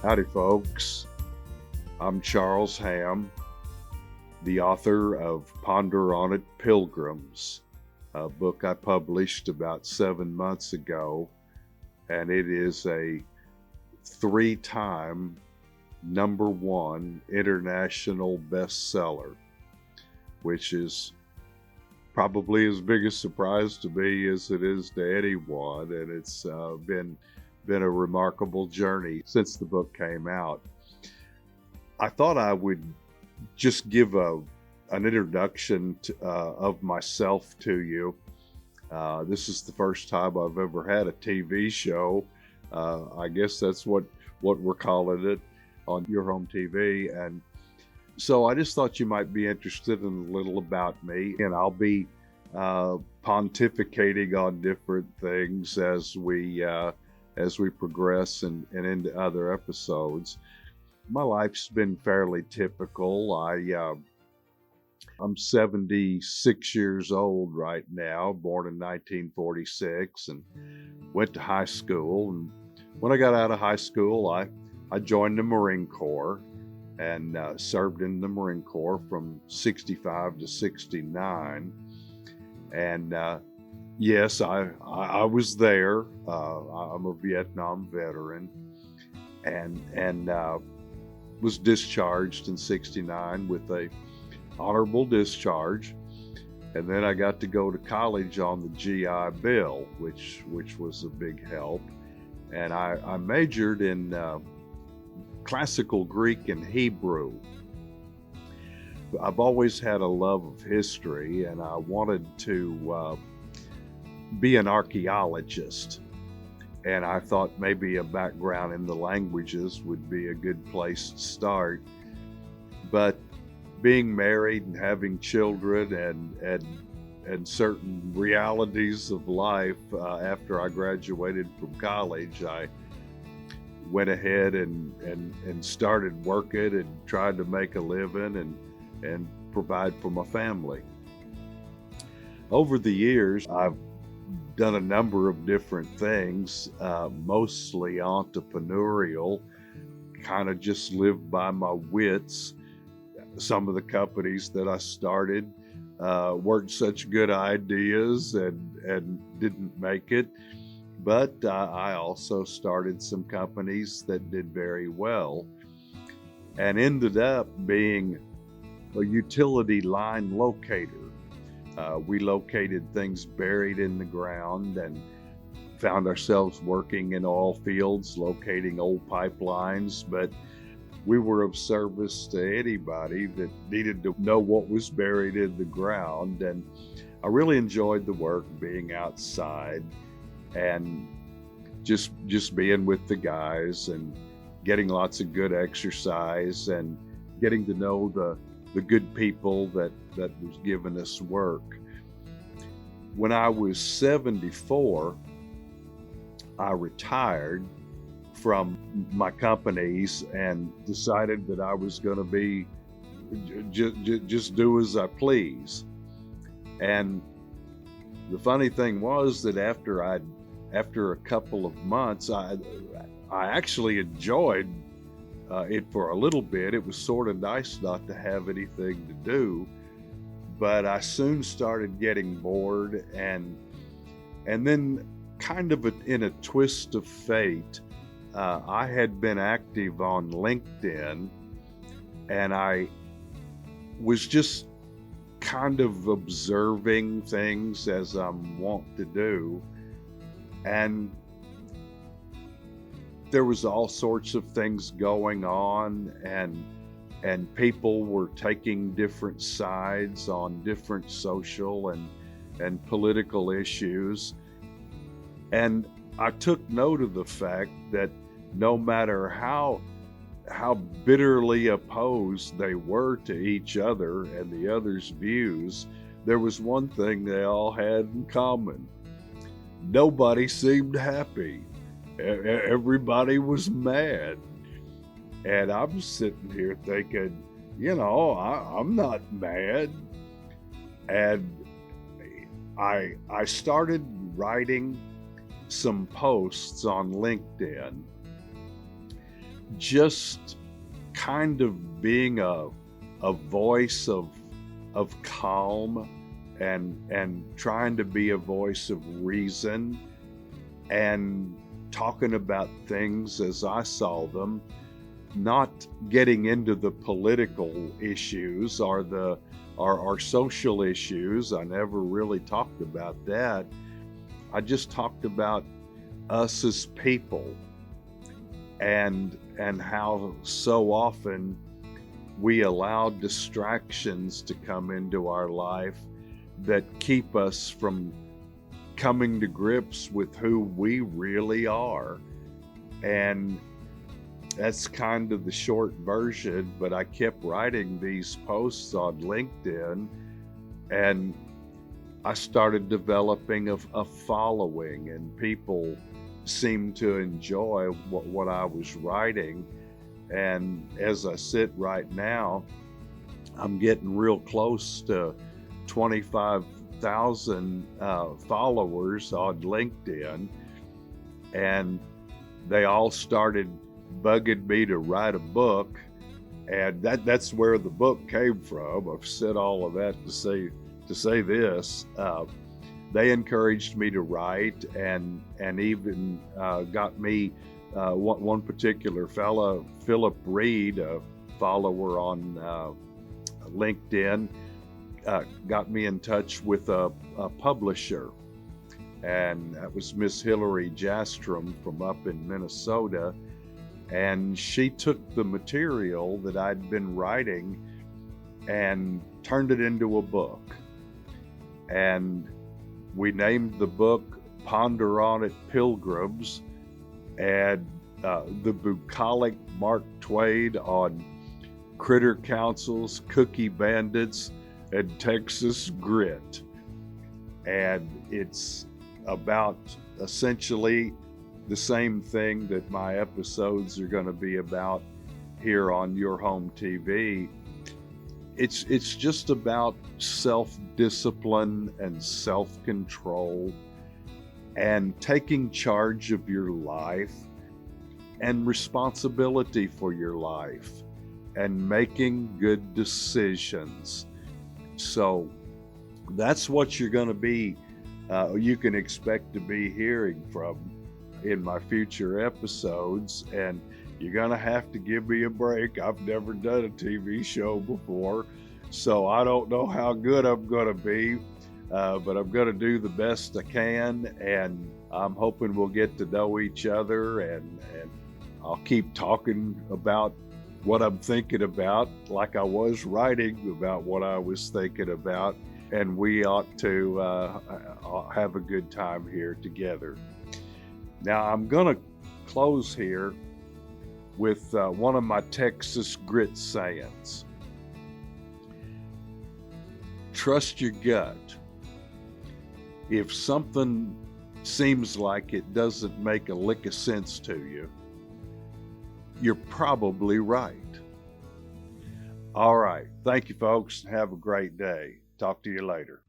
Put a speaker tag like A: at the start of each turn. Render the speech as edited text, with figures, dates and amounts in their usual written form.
A: Howdy, folks. I'm Charles Hamm, the author of Ponder on It, Pilgrims, a book I published about 7 months ago, and it is a 3-time #1 international bestseller, which is probably as big a surprise to me as it is to anyone, and it's been a remarkable journey since the book came out. I thought I would just give an introduction of myself to you. This is the first time I've ever had a TV show. I guess that's what we're calling it on your home TV. And so I just thought you might be interested in a little about me, and I'll be pontificating on different things as we progress and into other episodes. My life's been fairly typical. I'm 76 years old right now, born in 1946, and went to high school. And when I got out of high school, I joined the Marine Corps and served in the Marine Corps from 65 to 69. And yes, I was there. I'm a Vietnam veteran, and was discharged in 69 with a honorable discharge. And then I got to go to college on the GI Bill, which was a big help. And I majored in classical Greek and Hebrew. I've always had a love of history, and I wanted to be an archaeologist. And I thought maybe a background in the languages would be a good place to start. But being married and having children and certain realities of life, after I graduated from college, I went ahead and started working and tried to make a living and provide for my family. Over the years, I've done a number of different things, mostly entrepreneurial, kind of just lived by my wits. Some of the companies that I started weren't such good ideas and didn't make it. But I also started some companies that did very well and ended up being a utility line locator. We located things buried in the ground and found ourselves working in oil fields, locating old pipelines, but we were of service to anybody that needed to know what was buried in the ground. And I really enjoyed the work, being outside and just being with the guys and getting lots of good exercise and getting to know the good people that was giving us work. When I was 74, I retired from my companies and decided that I was going to be just do as I please. And the funny thing was that after a couple of months, I actually enjoyed it for a little bit. It was sort of nice not to have anything to do, but I soon started getting bored, and then kind of in a twist of fate, I had been active on LinkedIn, and I was just kind of observing things as I'm wont to do, and there was all sorts of things going on, and people were taking different sides on different social and political issues. And I took note of the fact that no matter how bitterly opposed they were to each other and the other's views, there was one thing they all had in common. Nobody seemed happy. Everybody was mad. And I'm sitting here thinking, I'm not mad. And I started writing some posts on LinkedIn just kind of being a voice of calm and trying to be a voice of reason and talking about things as I saw them, not getting into the political issues or our social issues. I never really talked about that. I just talked about us as people and how so often we allow distractions to come into our life that keep us from coming to grips with who we really are. And that's kind of the short version, but I kept writing these posts on LinkedIn, and I started developing a following, and people seemed to enjoy what I was writing. And as I sit right now, I'm getting real close to 25,000 followers on LinkedIn, and they all started bugging me to write a book, and that's where the book came from. I've said all of that to say this. They encouraged me to write, and even got me one particular fella, Philip Reed, a follower on LinkedIn, got me in touch with a publisher, and that was Miss Hillary Jastrom from up in Minnesota. And she took the material that I'd been writing and turned it into a book. And we named the book Ponder on It, Pilgrims, and the bucolic Mark Twain on critter councils, cookie bandits, and Texas grit. And it's about essentially the same thing that my episodes are going to be about here on Your Home TV. It's just about self-discipline and self-control and taking charge of your life and responsibility for your life and making good decisions. So that's what you're going to be, you can expect to be hearing from in my future episodes. And you're gonna have to give me a break. I've never done a TV show before, so I don't know how good I'm gonna be, but I'm gonna do the best I can, and I'm hoping we'll get to know each other, and I'll keep talking about what I'm thinking about like I was writing about what I was thinking about, and we ought to have a good time here together. Now, I'm going to close here with one of my Texas grit sayings. Trust your gut. If something seems like it doesn't make a lick of sense to you, you're probably right. All right. Thank you, folks. Have a great day. Talk to you later.